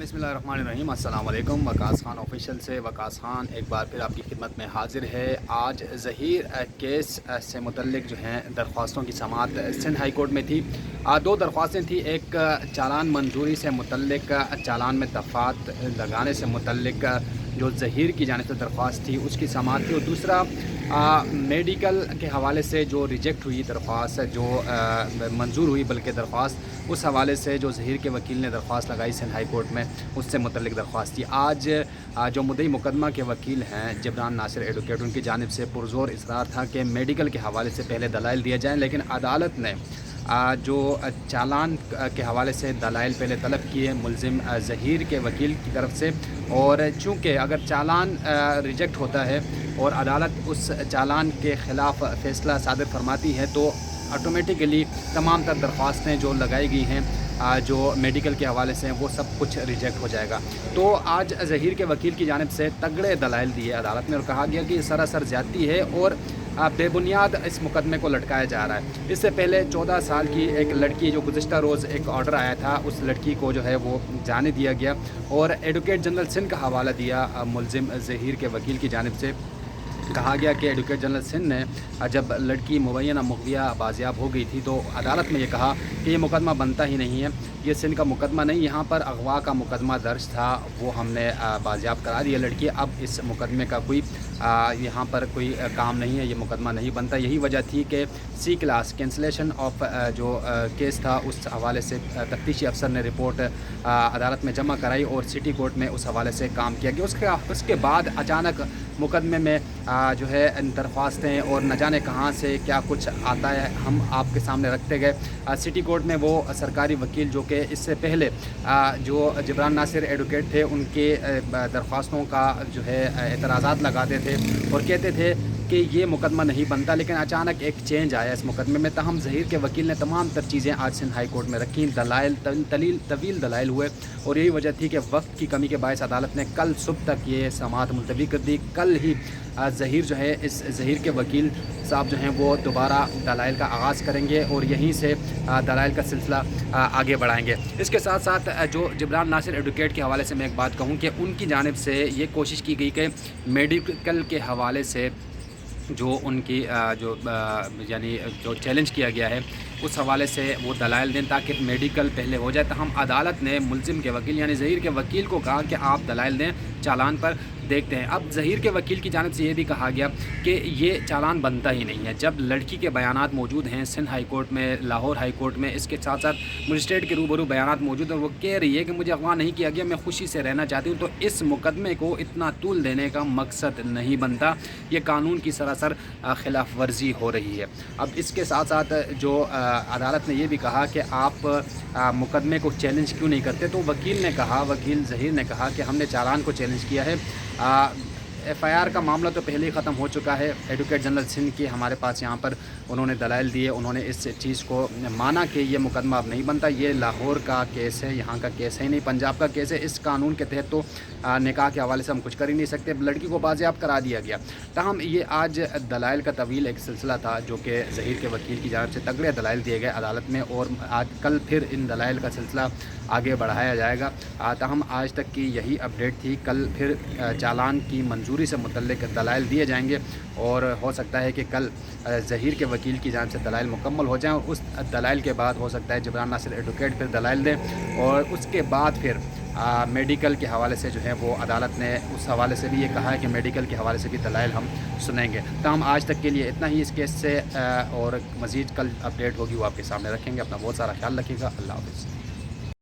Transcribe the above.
बिस्मिल्लाहिर्रहमानिर्रहीम। अस्सलाम वालेकुम। वकास खान ऑफिशियल से वकास खान एक बार फिर आपकी खिदमत में हाजिर है। आज ज़हीर केस से मुतल्लिक जो हैं दरख्वास्तों की समाअत सिंध हाई कोर्ट में थी। दो दरख्वास्तें थी, एक चालान मंजूरी से मुतल्लिक, चालान में दफ़ात लगाने से मुतल्लिक जो ज़हीर की जानिब से दरख्वास्त थी उसकी समाअत थी, और दूसरा मेडिकल के हवाले से जो रिजेक्ट हुई दरख्वास्त, जो मंजूर हुई बल्कि दरख्वास्त, उस हवाले से जो ज़हीर के वकील ने दरख्वास्त लगाई सिंध हाई कोर्ट में, उससे मुतल्लिक दरख्वास्त थी। आज जो मुद्दई मुकदमा के वकील हैं जिब्रान नासिर एडवोकेट, उनकी जानिब से पुरज़ोर इसरार था कि मेडिकल के हवाले से पहले दलाइल दिए जाएँ, लेकिन अदालत ने जो चालान के हवाले से दलाइल पहले तलब किए मुलज़िम ज़हीर के वकील की तरफ से, और चूँकि अगर चालान रिजेक्ट होता है और अदालत उस चालान के ख़िलाफ़ फ़ैसला सादिर फरमाती है तो ऑटोमेटिकली तमाम तर दरख्वास्तें जो लगाई गई हैं जो मेडिकल के हवाले से हैं वो सब कुछ रिजेक्ट हो जाएगा। तो आज ज़हीर के वकील की जानिब से तगड़े दलाइल दिए अदालत में, और कहा गया कि ये सरासर ज़्यादती है और बेबुनियाद इस मुकदमे को लटकाया जा रहा है। इससे पहले 14 साल की एक लड़की, जो गुज़िश्ता रोज़ एक ऑर्डर आया था, उस लड़की को जो है वो जाने दिया गया, और एडवोकेट जनरल सिंध का हवाला दिया मुलज़िम ज़हीर के वकील की जानिब से। कहा गया कि एडवोकेट जनरल सिंध ने जब लड़की मुबैना मुखबिया बाजियाब हो गई थी तो अदालत में ये कहा कि ये मुकदमा बनता ही नहीं है, ये सिंध का मुकदमा नहीं, यहाँ पर अगवा का मुकदमा दर्ज था, वो हमने बाजियाब करा दिया लड़की, अब इस मुकदमे का कोई यहाँ पर कोई काम नहीं है, ये मुकदमा नहीं बनता। यही वजह थी कि सी क्लास कैंसलेशन ऑफ जो केस था उस हवाले से तफ्तीशी अफसर ने रिपोर्ट अदालत में जमा कराई और सिटी कोर्ट में उस हवाले से काम किया गया। उसके बाद अचानक मुकदमे में जो है दरख्वास्तें और न जाने कहाँ से क्या कुछ आता है, हम आपके सामने रखते गए। सिटी कोर्ट में वो सरकारी वकील जो कि इससे पहले जो जिब्रान नासिर एडवोकेट थे उनके दरख्वास्तों का जो है एतराज़ात लगाते थे और कहते थे कि ये मुकदमा नहीं बनता, लेकिन अचानक एक चेंज आया इस मुकदमे में। तहम ज़हीर के वकील ने तमाम तर चीज़ें आज सिंध हाई कोर्ट में रखी, दलाइल तवील दलाइल हुए, और यही वजह थी कि वक्त की कमी के बायस अदालत ने कल सुबह तक ये समाअत मुलतवी कर दी। कल ही ज़हीर जो है, इस ज़हीर के वकील साहब जो हैं वो दोबारा दलाइल का आगाज़ करेंगे और यहीं से दलाइल का सिलसिला आगे बढ़ाएंगे। इसके साथ साथ जो जिब्रान नासिर एडवोकेट के हवाले से मैं एक बात कहूँ कि उनकी जानिब से ये कोशिश की गई कि मेडिकल के हवाले से जो उनकी जो यानी जो चैलेंज किया गया है उस हवाले से वो दलाइल दें ताकि मेडिकल पहले हो जाए। तो हम अदालत ने मुलज़िम के वकील यानी ज़हीर के वकील को कहा कि आप दलाइल दें चालान पर, देखते हैं। अब ज़हीर के वकील की जानिब से ये भी कहा गया कि ये चालान बनता ही नहीं है, जब लड़की के बयानात मौजूद हैं सिंध हाई कोर्ट में, लाहौर हाई कोर्ट में, इसके साथ साथ मजिस्ट्रेट के रूबरू बयानात मौजूद हैं, वो कह रही है कि मुझे अगवा नहीं किया गया, मैं खुशी से रहना चाहती हूँ, तो इस मुकदमे को इतना तूल देने का मकसद नहीं बनता, ये कानून की सरासर खिलाफ वर्जी हो रही है। अब इसके साथ साथ जो अदालत ने यह भी कहा कि आप मुकदमे को चैलेंज क्यों नहीं करते, तो वकील ने कहा, वकील ज़हीर ने कहा कि हमने चालान को चैलेंज किया है। FIR का मामला तो पहले ही ख़त्म हो चुका है। एडवोकेट जनरल सिंध की हमारे पास यहाँ पर उन्होंने दलाइल दिए, उन्होंने इस चीज़ को माना कि ये मुकदमा अब नहीं बनता, ये लाहौर का केस है, यहाँ का केस है नहीं, पंजाब का केस है, इस कानून के तहत तो निकाह के हवाले से हम कुछ कर ही नहीं सकते, लड़की को बाजियाब करा दिया गया। तहम ये आज दलाइल का तवील एक सिलसिला था जो कि ज़हीर के वकील की जानिब से तगड़े दलाइल दिए गए अदालत में, और आज कल फिर इन दलाइल का सिलसिला आगे बढ़ाया जाएगा। तहम आज तक की यही अपडेट थी, कल फिर चालान की मंजूरी से मुतल्लिक दलाइल दिए जाएंगे, और हो सकता है कि कल ज़हीर के वकील की जानिब से दलाइल मुकम्मल हो जाएं, और उस दलाइल के बाद हो सकता है जिब्रान नासिर एडवोकेट फिर दलाइल दें, और उसके बाद फिर मेडिकल के हवाले से जो है वो अदालत ने उस हवाले से भी ये कहा है कि मेडिकल के हवाले से भी दलाइल हम सुनेंगे। तो हम आज तक के लिए इतना ही इस केस से, और मज़ीद कल अपडेट होगी वो आपके सामने रखेंगे। अपना बहुत सारा ख्याल रखिएगा। अल्लाह हाफ़िज़।